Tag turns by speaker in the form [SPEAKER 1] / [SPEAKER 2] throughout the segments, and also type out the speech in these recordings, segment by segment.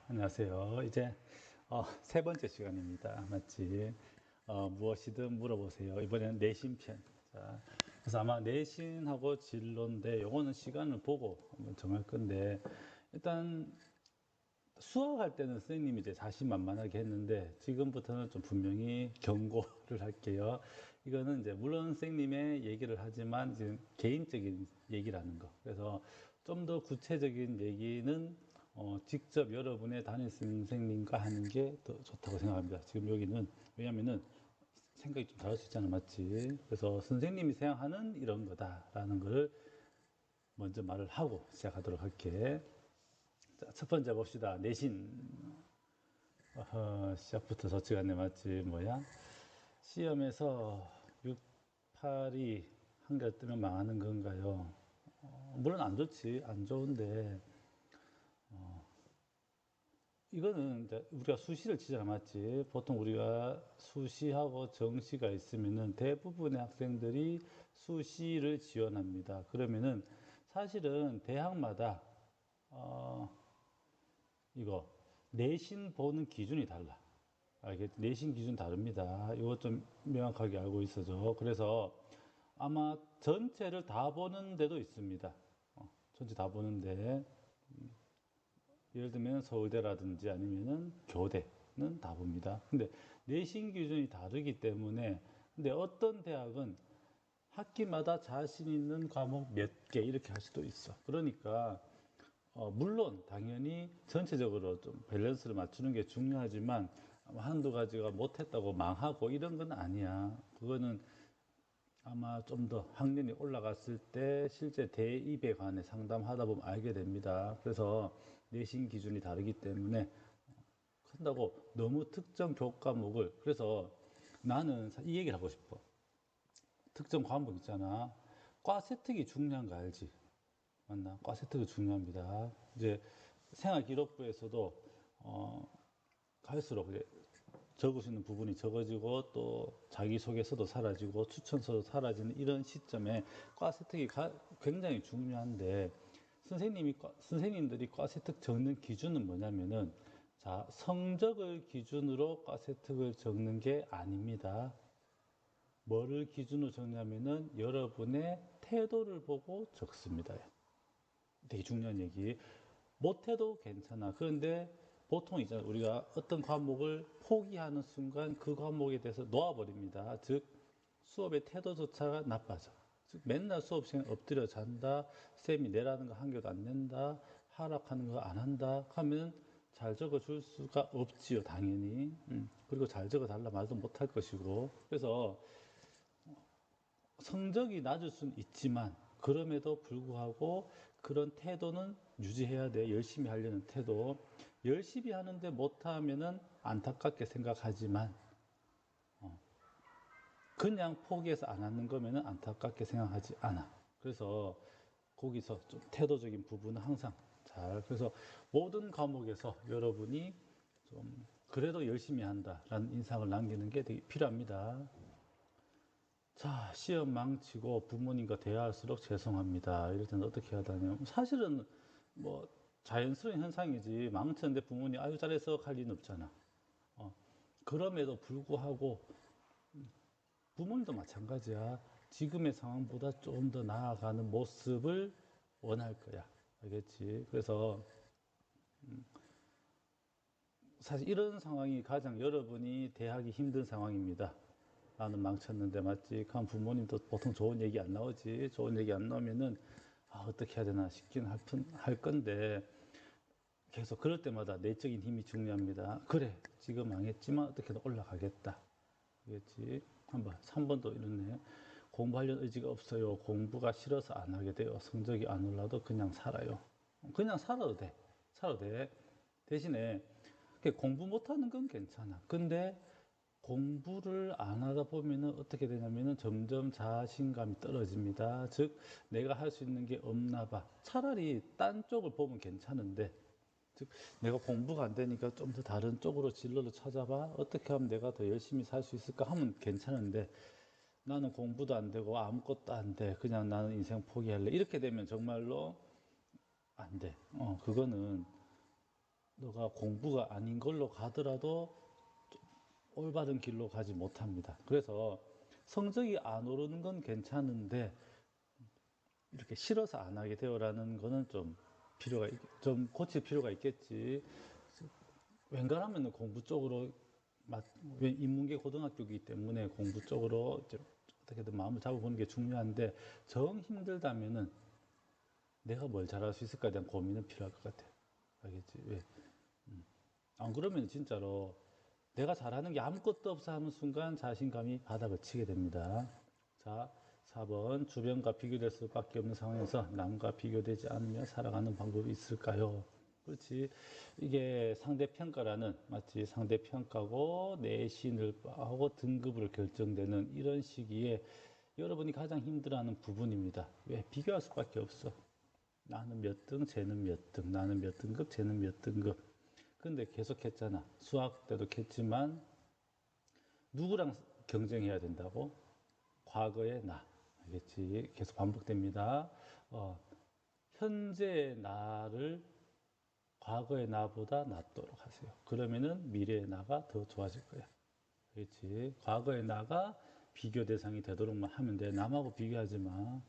[SPEAKER 1] 안녕하세요. 이제 세 번째 시간입니다. 맞지? 무엇이든 물어보세요. 이번에는 내신 편. 자, 그래서 아마 내신하고 진로인데 요거는 시간을 보고 한번 정할 건데 일단 수학할 때는 선생님이 이제 자신만만하게 했는데 지금부터는 좀 분명히 경고를 할게요. 이거는 이제 물론 선생님의 얘기를 하지만 지금 개인적인 얘기라는 거. 그래서 좀 더 구체적인 얘기는 직접 여러분의 담임 선생님과 하는 게 더 좋다고 생각합니다. 지금 여기는 왜냐면은 생각이 좀 다를 수 있잖아, 맞지? 그래서 선생님이 생각하는 이런 거다라는 거를 먼저 말을 하고 시작하도록 할게. 자, 첫 번째 봅시다. 내신. 시작부터 저치가 네 맞지? 뭐야? 시험에서 6, 8이 한글 뜨면 망하는 건가요? 물론 안 좋지. 안 좋은데, 이거는 이제 우리가 수시를 치잖아, 맞지? 보통 우리가 수시하고 정시가 있으면은 대부분의 학생들이 수시를 지원합니다. 그러면은 사실은 대학마다, 어, 이거 내신 보는 기준이 달라. 알겠지? 내신 기준 다릅니다. 이거 좀 명확하게 알고 있어줘. 그래서 아마 전체를 다 보는 데도 있습니다. 전체 다 보는데 예를 들면 서울대라든지 아니면은 교대는 다 봅니다. 근데 내신 기준이 다르기 때문에 근데 어떤 대학은 학기마다 자신 있는 과목 몇 개 이렇게 할 수도 있어. 그러니까 물론 당연히 전체적으로 좀 밸런스를 맞추는 게 중요하지만 한두 가지가 못했다고 망하고 이런 건 아니야. 그거는 아마 좀 더 학년이 올라갔을 때 실제 대입에 관해 상담하다 보면 알게 됩니다. 그래서 내신 기준이 다르기 때문에 한다고 너무 특정 교과목을 그래서 나는 이 얘기를 하고 싶어. 특정 과목 있잖아. 과 세특이 중요한 거 알지? 맞나? 과 세특이 중요합니다. 이제 생활기록부에서도 갈수록 이제 적을 수 있는 부분이 적어지고 또 자기소개서도 사라지고 추천서도 사라지는 이런 시점에 과 세특이 굉장히 중요한데 선생님들이 과 세특 적는 기준은 뭐냐면은 자, 성적을 기준으로 과 세특을 적는 게 아닙니다. 뭐를 기준으로 적냐면은 여러분의 태도를 보고 적습니다. 되게 중요한 얘기. 못해도 괜찮아. 그런데 보통 있잖아요. 우리가 어떤 과목을 포기하는 순간 그 과목에 대해서 놓아버립니다. 즉, 수업의 태도조차가 나빠져. 즉, 맨날 수업 시간에 엎드려 잔다. 쌤이 내라는 거 한 개도 안 낸다. 하락하는 거 안 한다. 하면 잘 적어줄 수가 없지요, 당연히. 그리고 잘 적어달라 말도 못 할 것이고. 그래서 성적이 낮을 수는 있지만 그럼에도 불구하고 그런 태도는 유지해야 돼. 열심히 하려는 태도. 열심히 하는데 못하면은 안타깝게 생각하지만 그냥 포기해서 안 하는 거면은 안타깝게 생각하지 않아. 그래서 거기서 좀 태도적인 부분은 항상 잘. 그래서 모든 과목에서 여러분이 좀 그래도 열심히 한다라는 인상을 남기는 게 되게 필요합니다. 자, 시험 망치고 부모님과 대화할수록 죄송합니다. 이럴 때는 어떻게 해야 되냐면, 사실은 뭐 자연스러운 현상이지. 망쳤는데 부모님 아유 잘해서 할 리는 없잖아. 어, 그럼에도 불구하고 부모님도 마찬가지야. 지금의 상황보다 좀 더 나아가는 모습을 원할 거야. 알겠지? 그래서 사실 이런 상황이 가장 여러분이 대하기 힘든 상황입니다. 나는 망쳤는데 맞지? 그럼 부모님도 보통 좋은 얘기 안 나오지. 좋은 얘기 안 나오면은 어떻게 해야 되나 싶긴 할 건데 계속 그럴 때마다 내적인 힘이 중요합니다. 그래, 지금 망했지만 어떻게든 올라가겠다. 알겠지? 한번 3번도 이렇네. 공부하려는 의지가 없어요. 공부가 싫어서 안 하게 돼요. 성적이 안 올라도 그냥 살아요. 그냥 살아도 돼. 살아도 돼. 대신에 공부 못하는 건 괜찮아. 근데 공부를 안 하다 보면은 어떻게 되냐면은 점점 자신감이 떨어집니다. 즉, 내가 할 수 있는 게 없나 봐. 차라리 딴 쪽을 보면 괜찮은데, 즉, 내가 공부가 안 되니까 좀 더 다른 쪽으로 진로를 찾아봐. 어떻게 하면 내가 더 열심히 살 수 있을까 하면 괜찮은데, 나는 공부도 안 되고 아무것도 안 돼. 그냥 나는 인생 포기할래. 이렇게 되면 정말로 안 돼. 그거는 너가 공부가 아닌 걸로 가더라도 올바른 길로 가지 못합니다. 그래서 성적이 안 오르는 건 괜찮은데 이렇게 싫어서 안 하게 되어라는 거는 좀 고칠 필요가 있겠지. 웬간하면 공부 쪽으로 인문계 고등학교이기 때문에 공부 쪽으로 어떻게든 마음을 잡아보는 게 중요한데 정 힘들다면은 내가 뭘 잘할 수 있을까에 대한 고민은 필요할 것 같아. 알겠지? 왜? 안 그러면 진짜로 내가 잘하는 게 아무것도 없어 하는 순간 자신감이 바닥을 치게 됩니다. 자, 4번 주변과 비교될 수밖에 없는 상황에서 남과 비교되지 않으며 살아가는 방법이 있을까요? 그렇지. 이게 상대평가라는, 맞지? 상대평가고 내신을 하고 등급을 결정되는 이런 시기에 여러분이 가장 힘들어하는 부분입니다. 왜? 비교할 수밖에 없어. 나는 몇 등, 쟤는 몇 등, 나는 몇 등급, 쟤는 몇 등급. 근데 계속 했잖아. 수학 때도 했지만 누구랑 경쟁해야 된다고? 과거의 나. 알겠지? 계속 반복됩니다. 현재의 나를 과거의 나보다 낫도록 하세요. 그러면은 미래의 나가 더 좋아질 거야. 알겠지? 과거의 나가 비교 대상이 되도록만 하면 돼. 남하고 비교하지 마.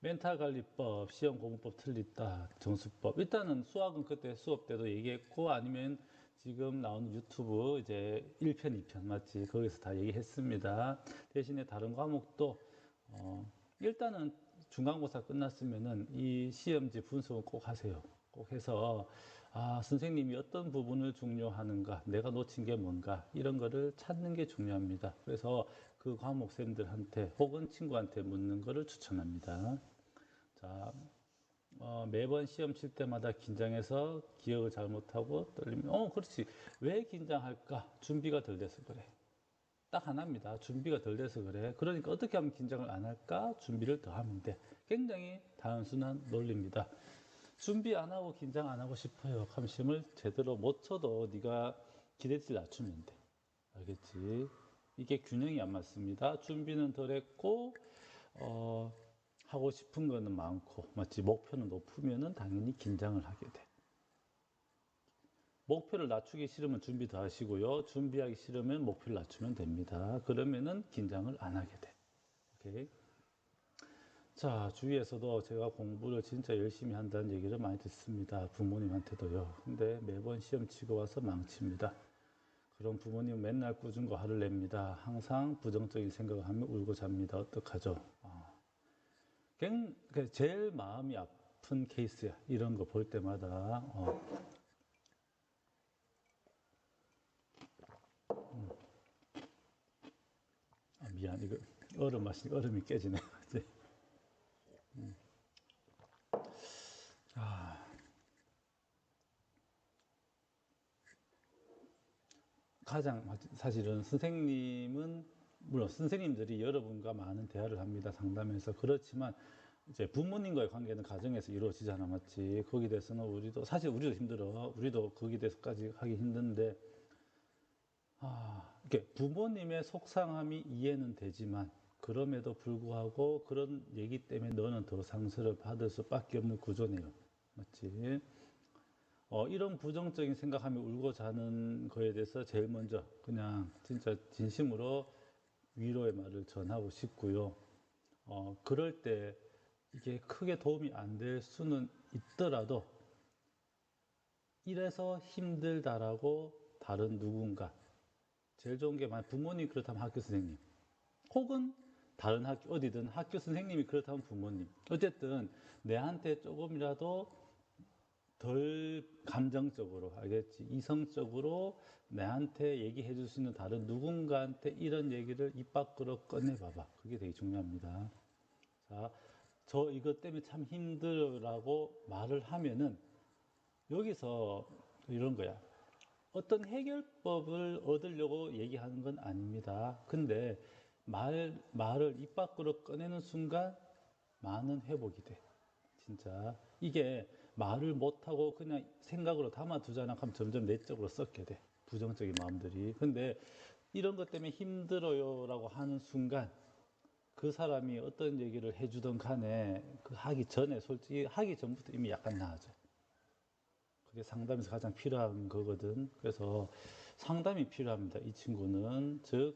[SPEAKER 1] 멘탈 관리법, 시험 공부법 틀리다, 정수법. 일단은 수학은 그때 수업 때도 얘기했고 아니면 지금 나오는 유튜브 이제 1편, 2편 맞지? 거기서 다 얘기했습니다. 대신에 다른 과목도 일단은 중간고사 끝났으면은 이 시험지 분석은 꼭 하세요. 꼭 해서 선생님이 어떤 부분을 중요하는가, 내가 놓친 게 뭔가 이런 거를 찾는 게 중요합니다. 그래서 그 과목 쌤들한테 혹은 친구한테 묻는 거를 추천합니다. 자, 매번 시험 칠 때마다 긴장해서 기억을 잘 못하고 떨리면, 그렇지. 왜 긴장할까? 준비가 덜 돼서 그래. 딱 하나입니다. 준비가 덜 돼서 그래. 그러니까 어떻게 하면 긴장을 안 할까? 준비를 더 하면 돼. 굉장히 단순한 논리입니다. 준비 안 하고 긴장 안 하고 싶어요. 그럼 시험을 제대로 못 쳐도 네가 기대치를 낮추면 돼. 알겠지? 이게 균형이 안 맞습니다. 준비는 덜 했고 하고 싶은 거는 많고 맞지? 목표는 높으면은 당연히 긴장을 하게 돼. 목표를 낮추기 싫으면 준비 더 하시고요. 준비하기 싫으면 목표를 낮추면 됩니다. 그러면은 긴장을 안 하게 돼. 오케이? 자, 주위에서도 제가 공부를 진짜 열심히 한다는 얘기를 많이 듣습니다. 부모님한테도요. 근데 매번 시험 치고 와서 망칩니다. 그런 부모님은 맨날 꾸준 거 화를 냅니다. 항상 부정적인 생각을 하며 울고 잡니다. 어떡하죠? 제일 마음이 아픈 케이스야. 이런 거 볼 때마다. 미안. 이거 얼음 마시니까 얼음이 깨지네. 가장 사실은 선생님은 물론 선생님들이 여러분과 많은 대화를 합니다. 상담에서. 그렇지만 이제 부모님과의 관계는 가정에서 이루어지잖아, 맞지? 거기에 대해서는 우리도 힘들어. 우리도 거기에 대해서까지 하기 힘든데 이렇게 부모님의 속상함이 이해는 되지만 그럼에도 불구하고 그런 얘기 때문에 너는 더 상처를 받을 수밖에 없는 구조네요. 맞지? 이런 부정적인 생각하며 울고 자는 거에 대해서 제일 먼저 그냥 진짜 진심으로 위로의 말을 전하고 싶고요. 그럴 때 이게 크게 도움이 안 될 수는 있더라도 이래서 힘들다라고 다른 누군가 제일 좋은 게 만약 부모님 그렇다면 학교 선생님 혹은 다른 학교 어디든 학교 선생님이 그렇다면 부모님 어쨌든 내한테 조금이라도 덜 감정적으로 알겠지 이성적으로 내한테 얘기해 줄 수 있는 다른 누군가한테 이런 얘기를 입 밖으로 꺼내봐봐. 그게 되게 중요합니다. 자, 저 이것 때문에 참 힘들라고 말을 하면은 여기서 이런 거야. 어떤 해결법을 얻으려고 얘기하는 건 아닙니다. 근데 말을 입 밖으로 꺼내는 순간 많은 회복이 돼. 진짜. 이게 말을 못하고 그냥 생각으로 담아두잖아. 그럼 점점 내적으로 썩게 돼. 부정적인 마음들이. 근데 이런 것 때문에 힘들어요라고 하는 순간 그 사람이 어떤 얘기를 해주던 간에 그 하기 전에 솔직히 하기 전부터 이미 약간 나아져. 그게 상담에서 가장 필요한 거거든. 그래서 상담이 필요합니다. 이 친구는 즉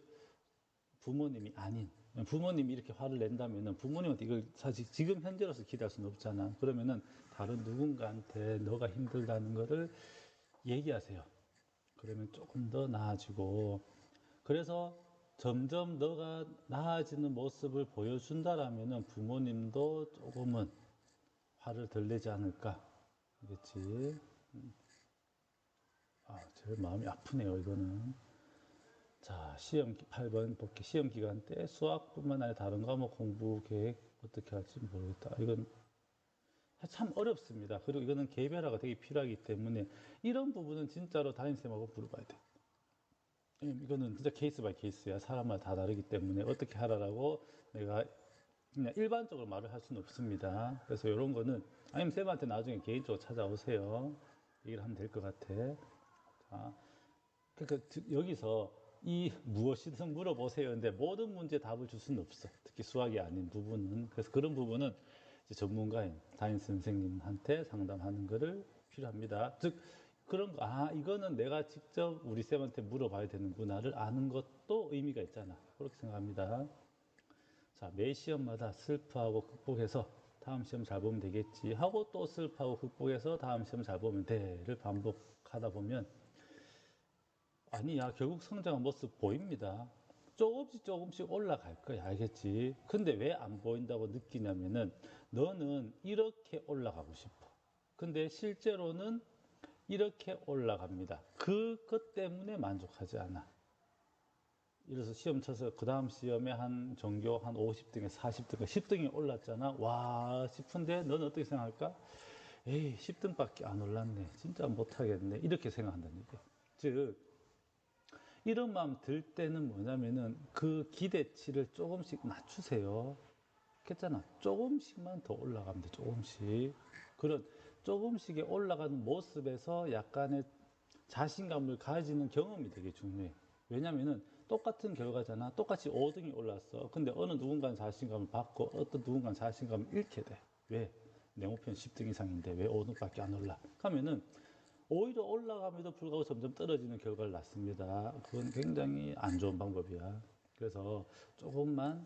[SPEAKER 1] 부모님이 아닌, 부모님이 이렇게 화를 낸다면은 부모님한테 이걸 사실 지금 현재로서 기대할 수는 없잖아. 그러면은 다른 누군가한테 너가 힘들다는 거를 얘기하세요. 그러면 조금 더 나아지고, 그래서 점점 너가 나아지는 모습을 보여준다라면은 부모님도 조금은 화를 덜 내지 않을까. 알겠지? 제일 마음이 아프네요, 이거는. 자, 시험 8번 복귀. 시험 기간 때 수학뿐만 아니라 다른 과목 공부 계획 어떻게 할지 모르겠다. 이건 참 어렵습니다. 그리고 이거는 개별화가 되게 필요하기 때문에 이런 부분은 진짜로 담임쌤하고 물어봐야 돼. 이거는 진짜 케이스 바이 케이스야. 사람마다 다 다르기 때문에 어떻게 하라라고 내가 그냥 일반적으로 말을 할 수는 없습니다. 그래서 이런 거는 아니면 쌤한테 나중에 개인적으로 찾아오세요. 얘기를 하면 될 것 같아. 자, 그러니까 여기서 이 무엇이든 물어보세요. 근데 모든 문제 답을 줄 수는 없어. 특히 수학이 아닌 부분은. 그래서 그런 부분은 이제 전문가인 담임 선생님한테 상담하는 거를 필요합니다. 즉 그런 거, 이거는 내가 직접 우리 쌤한테 물어봐야 되는구나를 아는 것도 의미가 있잖아. 그렇게 생각합니다. 자, 매 시험마다 슬퍼하고 극복해서 다음 시험 잘 보면 되겠지 하고 또 슬퍼하고 극복해서 다음 시험 잘 보면 돼를 반복하다 보면 아니야, 결국 성장한 모습 보입니다. 조금씩 올라갈 거야, 알겠지? 근데 왜 안 보인다고 느끼냐면은 너는 이렇게 올라가고 싶어. 근데 실제로는 이렇게 올라갑니다. 그것 때문에 만족하지 않아. 이래서 시험 쳐서 그 다음 시험에 한 전교 한 50등에 40등에 10등이 올랐잖아. 와 싶은데 너는 어떻게 생각할까? 에이 10등밖에 안 올랐네. 진짜 못하겠네. 이렇게 생각한다는 얘기야. 즉 이런 마음 들 때는 뭐냐면은 그 기대치를 조금씩 낮추세요. 그랬잖아. 조금씩만 더 올라가면 돼. 조금씩. 그런 조금씩의 올라가는 모습에서 약간의 자신감을 가지는 경험이 되게 중요해. 왜냐면은 똑같은 결과잖아. 똑같이 5등이 올랐어. 근데 어느 누군가는 자신감을 받고 어떤 누군가는 자신감을 잃게 돼. 왜? 내 목표는 10등 이상인데 왜 5등밖에 안 올라? 하면은 오히려 올라감에도 불구하고 점점 떨어지는 결과를 낳습니다. 그건 굉장히 안 좋은 방법이야. 그래서 조금만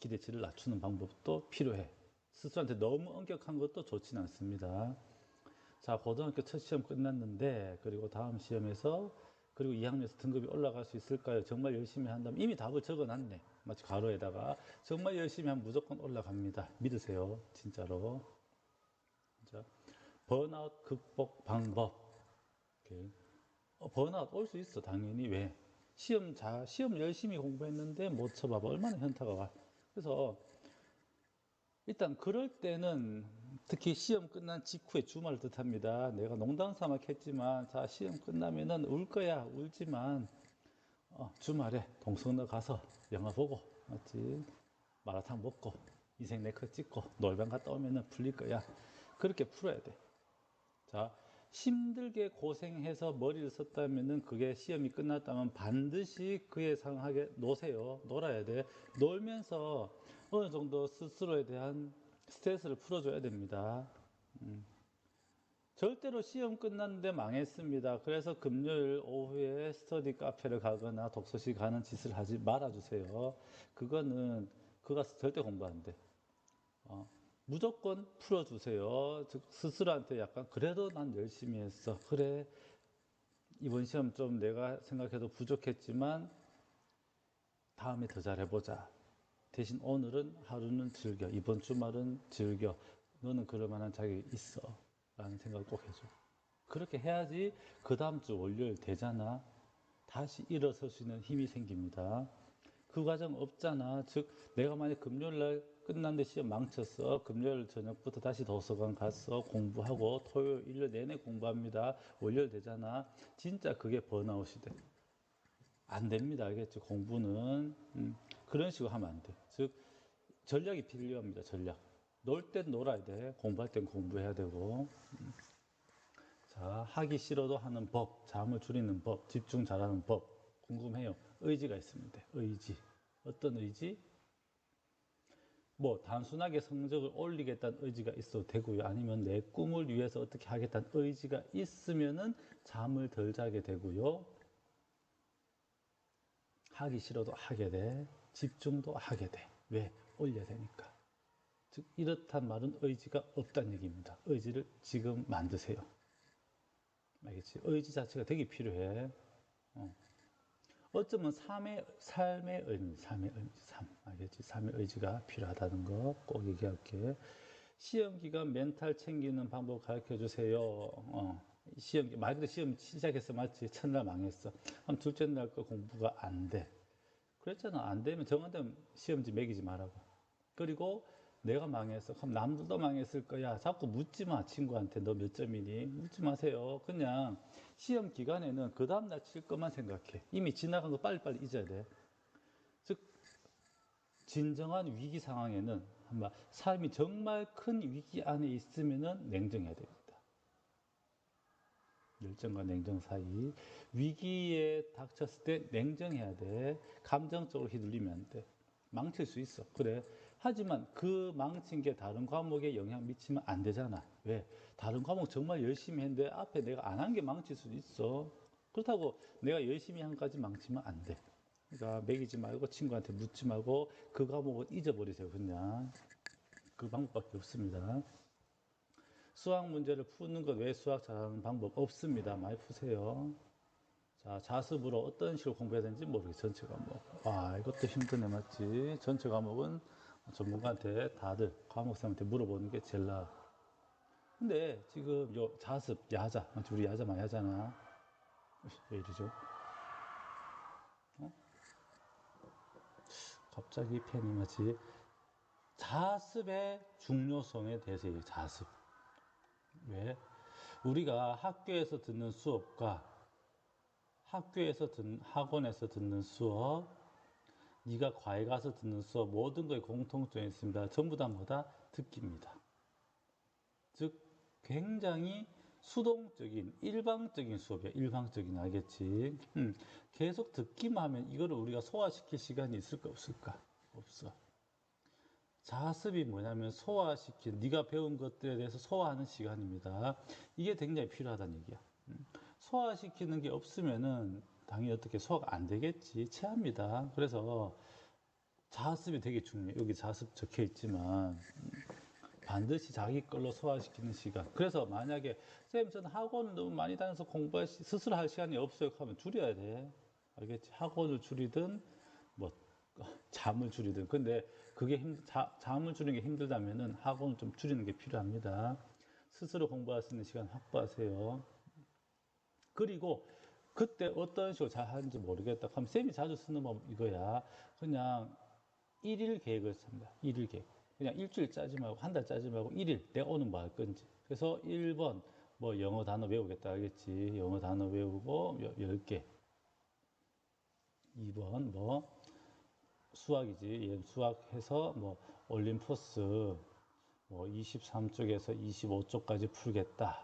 [SPEAKER 1] 기대치를 낮추는 방법도 필요해. 스스로한테 너무 엄격한 것도 좋지는 않습니다. 자, 고등학교 첫 시험 끝났는데 그리고 다음 시험에서 그리고 2학년에서 등급이 올라갈 수 있을까요? 정말 열심히 한다면 이미 답을 적어놨네. 마치 가로에다가 정말 열심히 하면 무조건 올라갑니다. 믿으세요. 진짜로. 자, 번아웃 극복 방법. 오케이. 번아웃 올 수 있어, 당연히. 왜? 시험 열심히 공부했는데 못 쳐봐봐. 얼마나 현타가 와. 그래서 일단 그럴 때는 특히 시험 끝난 직후에 주말 뜻합니다. 내가 농담 삼아 했지만 자 시험 끝나면은 울 거야. 울지만 주말에 동성로 가서 영화 보고 맞지? 마라탕 먹고 인생 네컷 찍고 놀방 갔다 오면은 풀릴 거야. 그렇게 풀어야 돼. 자, 힘들게 고생해서 머리를 썼다면은 그게 시험이 끝났다면 반드시 그에 상하게 노세요. 놀아야 돼. 놀면서 어느 정도 스스로에 대한 스트레스를 풀어줘야 됩니다. 절대로 시험 끝났는데 망했습니다. 그래서 금요일 오후에 스터디 카페를 가거나 독서실 가는 짓을 하지 말아주세요. 그거 가서 절대 공부 안 돼. 무조건 풀어주세요. 즉 스스로한테 약간 그래도 난 열심히 했어. 그래 이번 시험 좀 내가 생각해도 부족했지만 다음에 더 잘해보자. 대신 오늘은 하루는 즐겨. 이번 주말은 즐겨. 너는 그럴 만한 자격이 있어. 라는 생각을 꼭 해줘. 그렇게 해야지 그 다음 주 월요일 되잖아. 다시 일어설 수 있는 힘이 생깁니다. 그 과정 없잖아. 즉 내가 만약 금요일 날 끝났는데 시험 망쳤어. 금요일 저녁부터 다시 도서관 갔어. 공부하고 토요일 일요일 내내 공부합니다. 월요일 되잖아. 진짜 그게 번아웃이 돼. 안 됩니다. 알겠죠? 공부는 그런 식으로 하면 안 돼. 즉 전략이 필요합니다. 전략. 놀 땐 놀아야 돼. 공부할 땐 공부해야 되고. 자, 하기 싫어도 하는 법, 잠을 줄이는 법, 집중 잘하는 법. 궁금해요. 의지가 있으면 돼. 의지. 어떤 의지? 뭐 단순하게 성적을 올리겠다는 의지가 있어도 되고요. 아니면 내 꿈을 위해서 어떻게 하겠다는 의지가 있으면은 잠을 덜 자게 되고요. 하기 싫어도 하게 돼. 집중도 하게 돼. 왜? 올려야 되니까. 즉 이렇단 말은 의지가 없다는 얘기입니다. 의지를 지금 만드세요. 알겠지? 의지 자체가 되게 필요해. 어쩌면 삶의 의미, 삶. 알겠지? 삶의 의지가 필요하다는 거 꼭 얘기할게. 시험 기간 멘탈 챙기는 방법 가르쳐 주세요. 말 그대로 시험 시작했어, 맞지? 첫날 망했어. 그럼 둘째 날 거 공부가 안 돼. 그랬잖아. 안 되면 정한되면 시험지 매기지 말라고. 그리고 내가 망했어. 그럼 남들도 망했을 거야. 자꾸 묻지 마, 친구한테. 너 몇 점이니? 묻지 마세요. 그냥 시험 기간에는 그 다음날 칠 것만 생각해. 이미 지나간 거 빨리빨리 잊어야 돼. 즉, 진정한 위기 상황에는 삶이 정말 큰 위기 안에 있으면은 냉정해야 됩니다. 열정과 냉정 사이. 위기에 닥쳤을 때 냉정해야 돼. 감정적으로 휘둘리면 안 돼. 망칠 수 있어. 그래. 하지만 그 망친 게 다른 과목에 영향 미치면 안 되잖아. 왜? 다른 과목 정말 열심히 했는데 앞에 내가 안 한 게 망칠 수도 있어. 그렇다고 내가 열심히 한 까지 망치면 안 돼. 그러니까 매기지 말고 친구한테 묻지 말고 그 과목은 잊어버리세요. 그냥. 그 방법밖에 없습니다. 수학 문제를 푸는 것 외에 수학 잘하는 방법 없습니다. 많이 푸세요. 자, 자습으로 어떤 식으로 공부해야 되는지 모르겠어요. 전체 과목. 와, 이것도 힘드네, 맞지? 전체 과목은 전문가한테 다들 과목생한테 물어보는 게 제일 나아. 근데 지금 요 자습, 야자, 우리 야자 많이 하잖아. 왜 이러죠? 갑자기 팬이 맞지? 자습의 중요성에 대해서 얘기해, 자습. 왜? 우리가 학교에서 듣는 수업과 학원에서 듣는 수업, 네가 과외 가서 듣는 수업, 모든 거에 공통점이 있습니다. 전부 다 뭐다? 듣기입니다. 즉 굉장히 수동적인 일방적인 수업이야. 일방적인, 알겠지? 계속 듣기만 하면 이거를 우리가 소화시킬 시간이 있을까 없을까? 없어. 자습이 뭐냐면 소화시킨 네가 배운 것들에 대해서 소화하는 시간입니다. 이게 굉장히 필요하다는 얘기야. 소화시키는 게 없으면은 당연히 어떻게 소화가 안 되겠지. 체합니다. 그래서 자습이 되게 중요해. 여기 자습 적혀 있지만 반드시 자기 걸로 소화시키는 시간. 그래서 만약에 쌤 저는 학원을 너무 많이 다녀서 스스로 할 시간이 없어요 하면 줄여야 돼. 알겠지? 학원을 줄이든 뭐 잠을 줄이든. 근데 그게 잠을 줄이는 게 힘들다면은 학원을 좀 줄이는 게 필요합니다. 스스로 공부할 수 있는 시간 확보하세요. 그리고 그때 어떤 식으로 잘 하는지 모르겠다. 그럼 쌤이 자주 쓰는 법 이거야. 그냥 일일 계획을 씁니다. 일일 계획. 그냥 일주일 짜지 말고 한 달 짜지 말고 일일 내가 오늘 뭐 할 건지. 그래서 1번 뭐 영어 단어 외우겠다 알겠지. 영어 단어 외우고 10개. 2번 뭐 수학이지. 얘 수학해서 뭐 올림포스 뭐 23쪽에서 25쪽까지 풀겠다.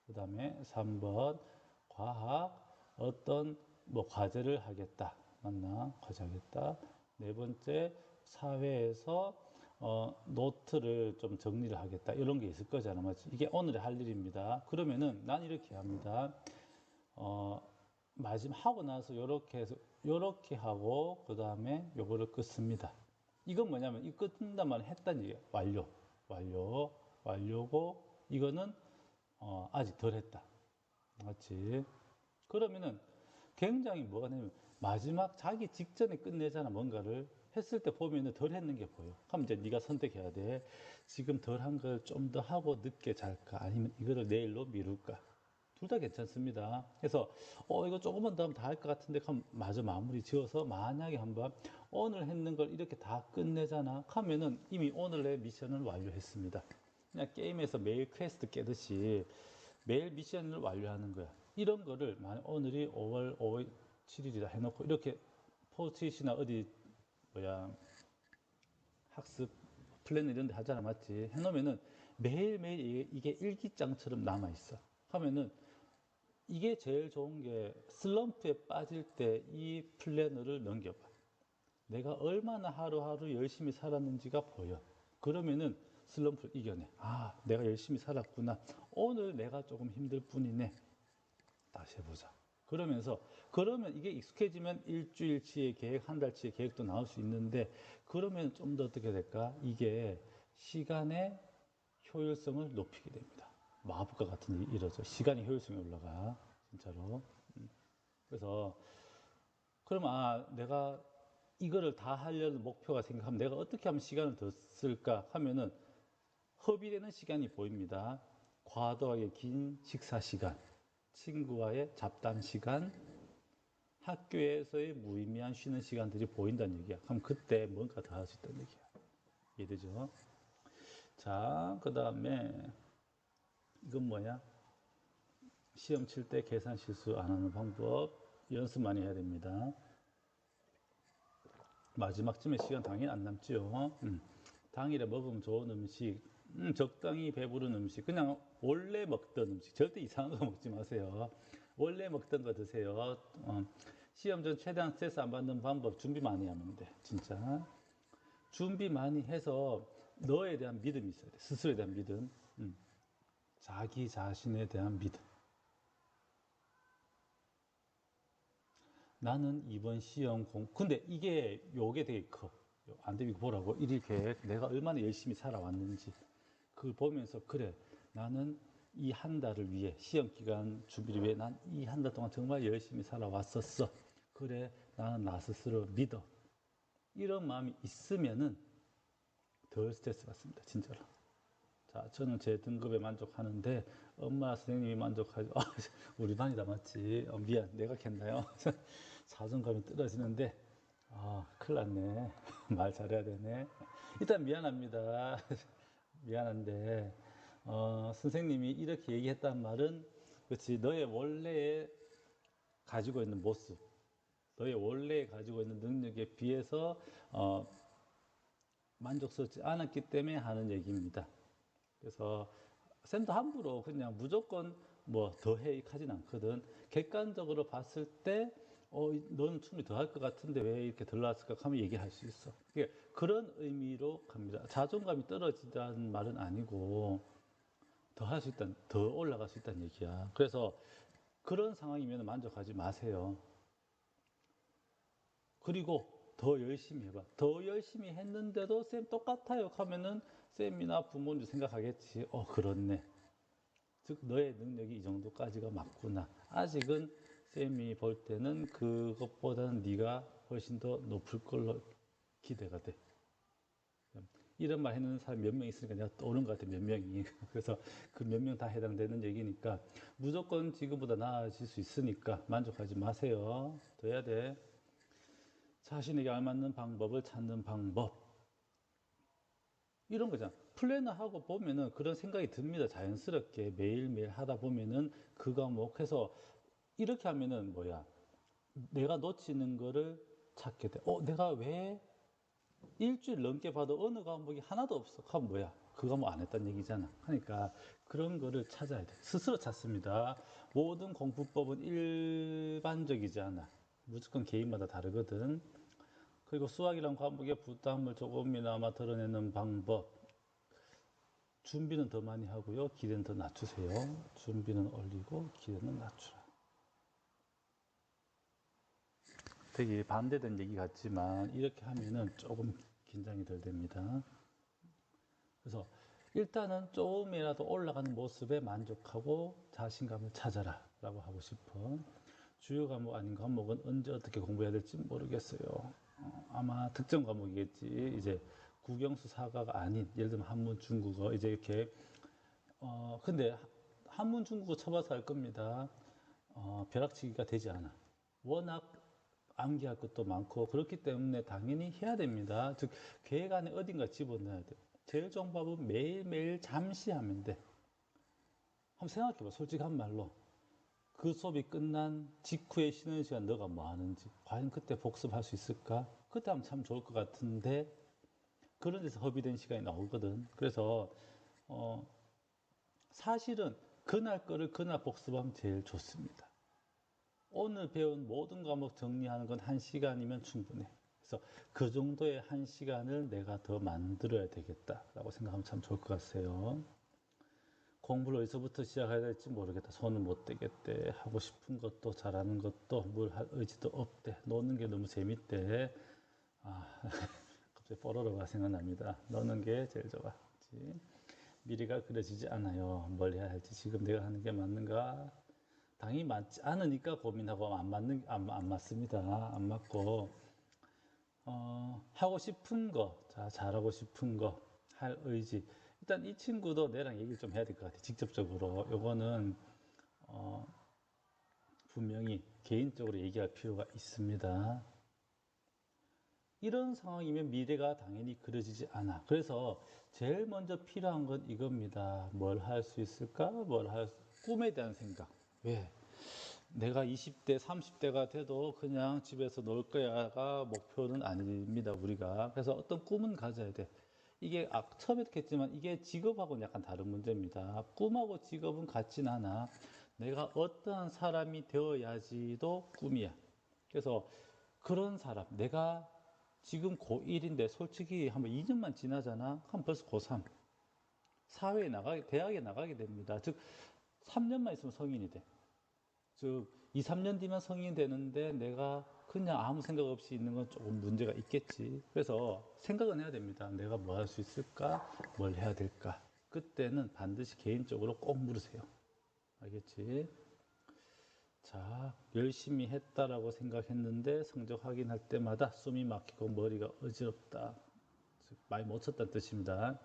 [SPEAKER 1] 그 다음에 3번 과학 어떤 뭐 과제를 하겠다. 맞나? 과제 하겠다. 네 번째 사회에서 노트를 좀 정리를 하겠다. 이런 게 있을 거잖아. 맞지? 이게 오늘의 할 일입니다. 그러면은 난 이렇게 합니다. 마지막 하고 나서 요렇게 해서 요렇게 하고 그 다음에 요거를 끊습니다. 이건 뭐냐면 이 끊는단 말은 했다는 얘기야. 완료고 이거는 아직 덜 했다. 맞지? 그러면은 굉장히 뭐가 되냐면 마지막 자기 직전에 끝내잖아. 뭔가를 했을 때 보면은 덜 했는 게 보여. 그럼 이제 네가 선택해야 돼. 지금 덜 한 걸 좀 더 하고 늦게 잘까? 아니면 이거를 내일로 미룰까? 둘 다 괜찮습니다. 그래서 이거 조금만 더 하면 다 할 것 같은데 그럼 마저 마무리 지어서 만약에 한번 오늘 했는 걸 이렇게 다 끝내잖아. 하면은 이미 오늘의 미션을 완료했습니다. 그냥 게임에서 매일 퀘스트 깨듯이 매일 미션을 완료하는 거야. 이런 거를 만약 오늘이 5월 5일 7일이다 해놓고 이렇게 포스트잇이나 어디 학습 플랜 이런 데 하잖아. 맞지? 해놓으면은 매일매일 이게 일기장처럼 남아있어. 하면은 이게 제일 좋은 게 슬럼프에 빠질 때 이 플래너를 넘겨봐. 내가 얼마나 하루하루 열심히 살았는지가 보여. 그러면은 슬럼프를 이겨내. 아, 내가 열심히 살았구나. 오늘 내가 조금 힘들 뿐이네. 다시 해보자. 그러면 이게 익숙해지면 일주일치의 계획, 한 달치의 계획도 나올 수 있는데, 그러면 좀 더 어떻게 될까? 이게 시간의 효율성을 높이게 됩니다. 마법과 같은 일이 이루어져. 시간의 효율성이 올라가. 진짜로. 그래서, 그럼, 내가 이거를 다 하려는 목표가 생각하면 내가 어떻게 하면 시간을 더 쓸까 하면은 허비되는 시간이 보입니다. 과도하게 긴 식사 시간, 친구와의 잡담 시간, 학교에서의 무의미한 쉬는 시간들이 보인다는 얘기야. 그럼 그때 뭔가 더 할 수 있다는 얘기야. 이해되죠? 자, 그 다음에 이건 뭐야? 시험 칠 때 계산 실수 안 하는 방법 연습 많이 해야 됩니다. 마지막쯤에 시간 당연히 안 남지요. 당일에 먹으면 좋은 음식, 적당히 배부른 음식, 그냥 원래 먹던 음식, 절대 이상한 거 먹지 마세요. 원래 먹던 거 드세요. 시험 전 최대한 스트레스 안 받는 방법 준비 많이 하면 돼. 진짜. 준비 많이 해서 너에 대한 믿음이 있어야 돼. 스스로에 대한 믿음. 자기 자신에 대한 믿음. 나는 이번 시험 근데 요게 되게 커. 안 되면 보라고. 일일 계획. 내가 얼마나 열심히 살아왔는지. 그걸 보면서, 그래. 나는 이 한 달을 위해, 시험 기간 준비를 위해 난 이 한 달 동안 정말 열심히 살아왔었어. 그래. 나는 나 스스로 믿어. 이런 마음이 있으면은 덜 스트레스 받습니다. 진짜로. 자, 저는 제 등급에 만족하는데 엄마 선생님이 만족하죠. 우리 반이다 맞지? 미안, 내가 캤나요? 자존감이 떨어지는데 큰일 났네. 말 잘해야 되네. 일단 미안합니다. 미안한데 선생님이 이렇게 얘기했단 말은 그렇지, 너의 원래 가지고 있는 모습, 너의 원래 가지고 있는 능력에 비해서 만족스럽지 않았기 때문에 하는 얘기입니다. 그래서 쌤도 함부로 그냥 무조건 뭐 더해 하진 않거든. 객관적으로 봤을 때 너는 충분히 더 할 것 같은데 왜 이렇게 덜 나왔을까 하면 얘기할 수 있어. 그런 의미로 갑니다. 자존감이 떨어지다는 말은 아니고 더 할 수 있다는, 더 올라갈 수 있다는 얘기야. 그래서 그런 상황이면 만족하지 마세요. 그리고 더 열심히 해봐. 더 열심히 했는데도 쌤 똑같아요 하면은 쌤이나 부모님도 생각하겠지. 그렇네. 즉 너의 능력이 이 정도까지가 맞구나. 아직은 쌤이 볼 때는 그것보다는 네가 훨씬 더 높을 걸로 기대가 돼. 이런 말 해놓는 사람 몇 명 있으니까 내가 떠오른 것 같아. 몇 명이. 그래서 그 몇 명 다 해당되는 얘기니까 무조건 지금보다 나아질 수 있으니까 만족하지 마세요. 더 해야 돼. 자신에게 알맞는 방법을 찾는 방법. 이런 거잖아. 플래너하고 보면은 그런 생각이 듭니다. 자연스럽게 매일매일 하다 보면은 그 과목 해서 이렇게 하면은 뭐야. 내가 놓치는 거를 찾게 돼. 내가 왜 일주일 넘게 봐도 어느 과목이 하나도 없어. 그럼 뭐야. 그 과목 안 했다는 얘기잖아. 그러니까 그런 거를 찾아야 돼. 스스로 찾습니다. 모든 공부법은 일반적이지 않아. 무조건 개인마다 다르거든. 그리고 수학이란 과목의 부담을 조금이나마 덜어내는 방법. 준비는 더 많이 하고요. 기대는 더 낮추세요. 준비는 올리고 기대는 낮추라. 되게 반대된 얘기 같지만 이렇게 하면은 조금 긴장이 덜 됩니다. 그래서 일단은 조금이라도 올라가는 모습에 만족하고 자신감을 찾아라 라고 하고 싶어. 주요 과목 아닌 과목은 언제 어떻게 공부해야 될지 모르겠어요. 아마 특정 과목이겠지. 이제 국영수 사과가 아닌, 예를 들면 한문 중국어 이제 이렇게 근데 한문 중국어 쳐봐서 알 겁니다. 벼락치기가 되지 않아. 워낙 암기할 것도 많고 그렇기 때문에 당연히 해야 됩니다. 즉 계획 안에 어딘가 집어넣어야 돼. 제일 좋은 방법은 매일매일 잠시 하면 돼. 한번 생각해봐. 솔직한 말로. 그 수업이 끝난 직후에 쉬는 시간 너가 뭐 하는지, 과연 그때 복습할 수 있을까? 그때 하면 참 좋을 것 같은데 그런 데서 허비된 시간이 나오거든. 그래서 사실은 그날 거를 그날 복습하면 제일 좋습니다. 오늘 배운 모든 과목 정리하는 건 1시간이면 충분해. 그래서 그 정도의 한 시간을 내가 더 만들어야 되겠다라고 생각하면 참 좋을 것 같아요. 공부를 어디서부터 시작해야 될지 모르겠다. 손을 못 대겠대. 하고 싶은 것도 잘하는 것도 뭘 할 의지도 없대. 노는 게 너무 재밌대. 아, 갑자기 뽀로로가 생각납니다. 노는 게 제일 좋아. 그치? 미래가 그려지지 않아요. 뭘 해야 할지 지금 내가 하는 게 맞는가? 당연히 맞지 않으니까 고민하고 안 맞습니다. 안 맞고 하고 싶은 거, 자 잘하고 싶은 거, 할 의지. 일단 이 친구도 내랑 얘기를 좀 해야 될 것 같아. 직접적으로. 요거는 분명히 개인적으로 얘기할 필요가 있습니다. 이런 상황이면 미래가 당연히 그려지지 않아. 그래서 제일 먼저 필요한 건 이겁니다. 뭘 할 수 있을까? 꿈에 대한 생각. 왜? 내가 20대, 30대가 돼도 그냥 집에서 놀 거야가 목표는 아닙니다, 우리가. 그래서 어떤 꿈은 가져야 돼. 이게 처음에도 했지만 이게 직업하고는 약간 다른 문제입니다. 꿈하고 직업은 같진 않아. 내가 어떠한 사람이 되어야지도 꿈이야. 그래서 그런 사람, 내가 지금 고1인데 솔직히 한번 2년만 지나잖아? 그럼 벌써 고3. 대학에 나가게 됩니다. 즉, 3년만 있으면 성인이 돼. 즉 2, 3년 뒤면 성인이 되는데 내가 그냥 아무 생각 없이 있는 건 조금 문제가 있겠지. 그래서 생각은 해야 됩니다. 내가 뭐 할 수 있을까? 뭘 해야 될까? 그때는 반드시 개인적으로 꼭 물으세요. 알겠지? 자, 열심히 했다라고 생각했는데 성적 확인할 때마다 숨이 막히고 머리가 어지럽다. 즉 많이 못 쳤다는 뜻입니다.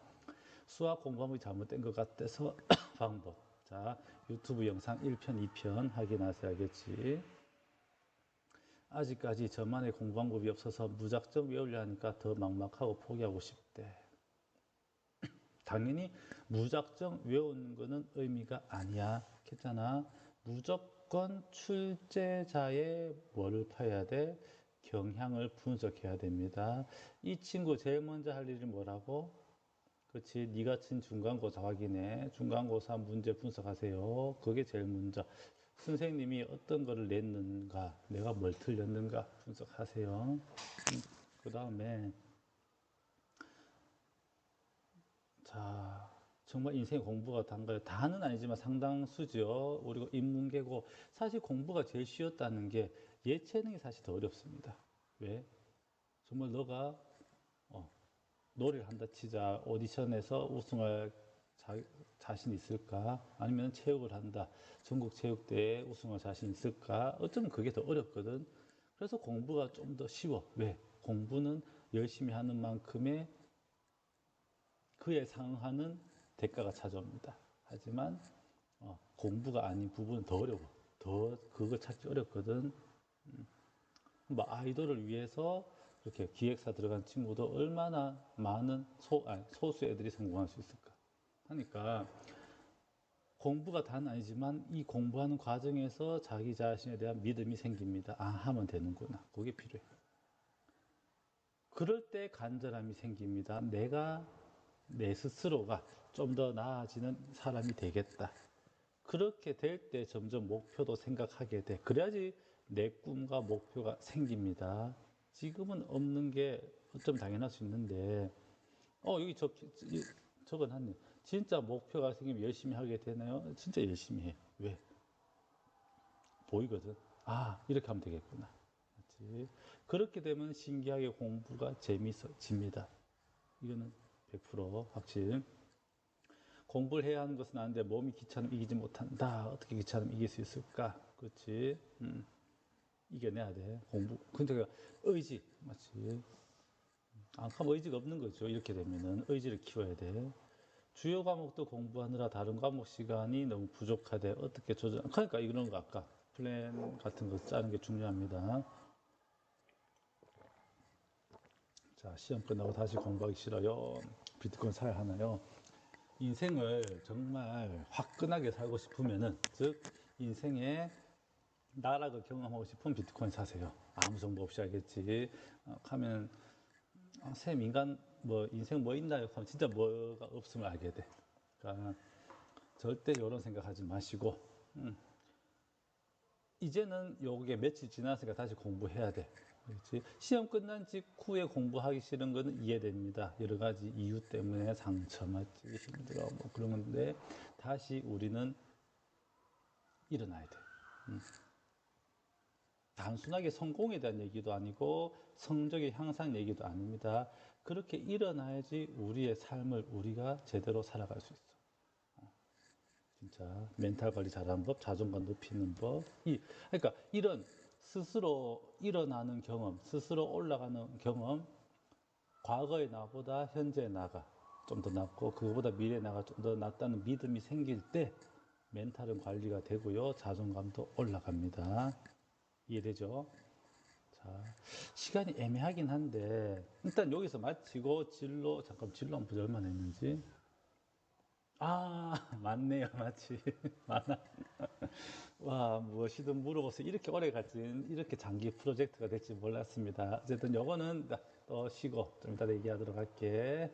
[SPEAKER 1] 수학 공부하는 게 잘못된 것 같아서 방법. 자, 유튜브 영상 1편, 2편 확인하셔야 알겠지. 아직까지 저만의 공부 방법이 없어서 무작정 외우려 하니까 더 막막하고 포기하고 싶대. 당연히 무작정 외우는 거는 의미가 아니야. 했잖아. 무조건 출제자의 뭐를 파야 돼? 경향을 분석해야 됩니다. 이 친구 제일 먼저 할 일이 뭐라고? 그렇지. 네가 친 중간고사 확인해. 중간고사 문제 분석하세요. 그게 제일 먼저. 선생님이 어떤 거를 냈는가, 내가 뭘 틀렸는가 분석하세요. 그 다음에 자, 정말 인생 공부가 단가요? 다는 아니지만 상당수죠. 우리가 인문계고 사실 공부가 제일 쉬웠다는 게 예체능이 사실 더 어렵습니다. 왜? 정말 너가 노래를 한다 치자. 오디션에서 우승할 자신 있을까? 아니면 체육을 한다. 전국 체육대회 우승할 자신 있을까? 어쩌면 그게 더 어렵거든. 그래서 공부가 좀 더 쉬워. 왜? 공부는 열심히 하는 만큼의 그에 상응하는 대가가 찾아옵니다. 하지만 공부가 아닌 부분은 더 어려워. 더 그거 찾기 어렵거든. 뭐 아이돌을 위해서 그렇게 기획사 들어간 친구도 얼마나 많은 소수 애들이 성공할 수 있을까 하니까 공부가 다는 아니지만 이 공부하는 과정에서 자기 자신에 대한 믿음이 생깁니다. 아, 하면 되는구나. 그게 필요해. 그럴 때 간절함이 생깁니다. 내가 내 스스로가 좀 더 나아지는 사람이 되겠다. 그렇게 될 때 점점 목표도 생각하게 돼. 그래야지 내 꿈과 목표가 생깁니다. 지금은 없는 게 어쩌면 당연할 수 있는데, 여기 적어놨네. 진짜 목표가 생기면 열심히 하게 되나요? 진짜 열심히 해. 왜? 보이거든. 아, 이렇게 하면 되겠구나. 그렇지? 그렇게 되면 신기하게 공부가 재미있어집니다. 이거는 100% 확실. 공부를 해야 하는 것은 아는데 몸이 귀찮으면 이기지 못한다. 어떻게 귀찮으면 이길 수 있을까? 그렇지. 이겨내야 돼. 공부. 근데 의지. 맞지. 안 하면 의지가 없는 거죠. 이렇게 되면은 의지를 키워야 돼. 주요 과목도 공부하느라 다른 과목 시간이 너무 부족하대. 어떻게 조절? 그러니까 이런 거 아까 플랜 같은 거 짜는 게 중요합니다. 자, 시험 끝나고 다시 공부하기 싫어요. 비트코인 사야 하나요? 인생을 정말 화끈하게 살고 싶으면은, 즉 인생의 나락을 경험하고 싶으면 비트코인 사세요. 아무 정보 없이 알겠지. 하면 쌤 인간 뭐 인생 뭐 있나요? 하면 진짜 뭐가 없으면 알게 돼. 그러니까 절대 이런 생각하지 마시고 이제는 요게 며칠 지났으니까 다시 공부해야 돼. 그렇지. 시험 끝난 직후에 공부하기 싫은 거는 이해됩니다. 여러 가지 이유 때문에 상처 맞지, 힘들어, 뭐 그런 건데, 다시 우리는 일어나야 돼. 단순하게 성공에 대한 얘기도 아니고, 성적의 향상 얘기도 아닙니다. 그렇게 일어나야지 우리의 삶을 우리가 제대로 살아갈 수 있어. 진짜 멘탈 관리 잘하는 법, 자존감 높이는 법. 그러니까 이런 스스로 일어나는 경험, 스스로 올라가는 경험, 과거의 나보다 현재의 나가 좀 더 낫고 그거보다 미래의 나가 좀 더 낫다는 믿음이 생길 때 멘탈은 관리가 되고요. 자존감도 올라갑니다. 이해되죠? 자, 시간이 애매하긴 한데 일단 여기서 마치고 잠깐 진로 한번 보자. 얼마나 했는지. 아, 맞네요. 마치 많아. 와, 무엇이든 물어봐서 이렇게 오래 갈지, 이렇게 장기 프로젝트가 될지 몰랐습니다. 어쨌든 요거는 또 쉬고 좀 이따 얘기하도록 할게.